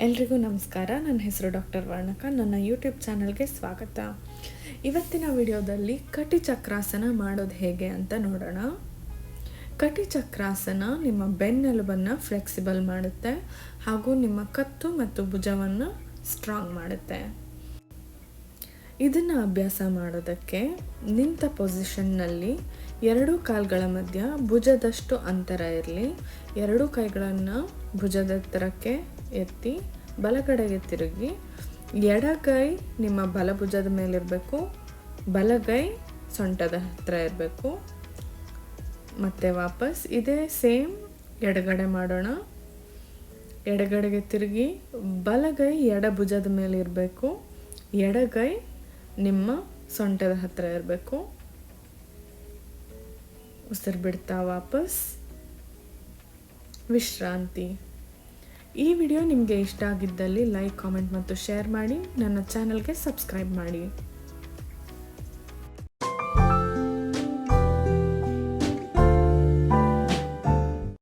ಎಲ್ರಿಗೂ ನಮಸ್ಕಾರ. ನನ್ನ ಹೆಸರು ಡಾಕ್ಟರ್ ವರ್ಣಕ. ನನ್ನ ಯೂಟ್ಯೂಬ್ ಚಾನಲ್ಗೆ ಸ್ವಾಗತ. ಇವತ್ತಿನ ವಿಡಿಯೋದಲ್ಲಿ ಕಟಿಚಕ್ರಾಸನ ಮಾಡೋದು ಹೇಗೆ ಅಂತ ನೋಡೋಣ. ಕಟಿಚಕ್ರಾಸನ ನಿಮ್ಮ ಬೆನ್ನೆಲುಬನ್ನು ಫ್ಲೆಕ್ಸಿಬಲ್ ಮಾಡುತ್ತೆ ಹಾಗೂ ನಿಮ್ಮ ಕತ್ತು ಮತ್ತು ಭುಜವನ್ನು ಸ್ಟ್ರಾಂಗ್ ಮಾಡುತ್ತೆ. ಇದನ್ನು ಅಭ್ಯಾಸ ಮಾಡೋದಕ್ಕೆ ನಿಂತ ಪೊಸಿಷನ್ನಲ್ಲಿ ಎರಡೂ ಕಾಲುಗಳ ಮಧ್ಯ ಭುಜದಷ್ಟು ಅಂತರ ಇರಲಿ. ಎರಡೂ ಕೈಗಳನ್ನು ಭುಜದ ಎತ್ತರಕ್ಕೆ ಎತ್ತಿ ಬಲಗಡೆಗೆ ತಿರುಗಿ, ಎಡಗೈ ನಿಮ್ಮ ಬಲಭುಜದ ಮೇಲಿರಬೇಕು, ಬಲಗೈ ಸೊಂಟದ ಹತ್ತಿರ ಇರಬೇಕು. ಮತ್ತೆ ವಾಪಸ್ ಇದೇ ಸೇಮ್ ಎಡಗಡೆ ಮಾಡೋಣ. ಎಡಗಡೆಗೆ ತಿರುಗಿ ಬಲಗೈ ಎಡಭುಜದ ಮೇಲೆ ಇರಬೇಕು, ಎಡಗೈ ನಿಮ್ಮ ಸೊಂಟದ ಹತ್ತಿರ ಇರಬೇಕು. ಉಸಿರು ಬಿಡ್ತಾ ವಾಪಸ್ ವಿಶ್ರಾಂತಿ. ಈ ವಿಡಿಯೋ ನಿಮಗೆ ಇಷ್ಟ ಆಗಿದ್ದಲ್ಲಿ ಲೈಕ್, ಕಾಮೆಂಟ್ ಮತ್ತು ಶೇರ್ ಮಾಡಿ. ನನ್ನ ಚಾನಲ್ಗೆ ಸಬ್ಸ್ಕ್ರೈಬ್ ಮಾಡಿ.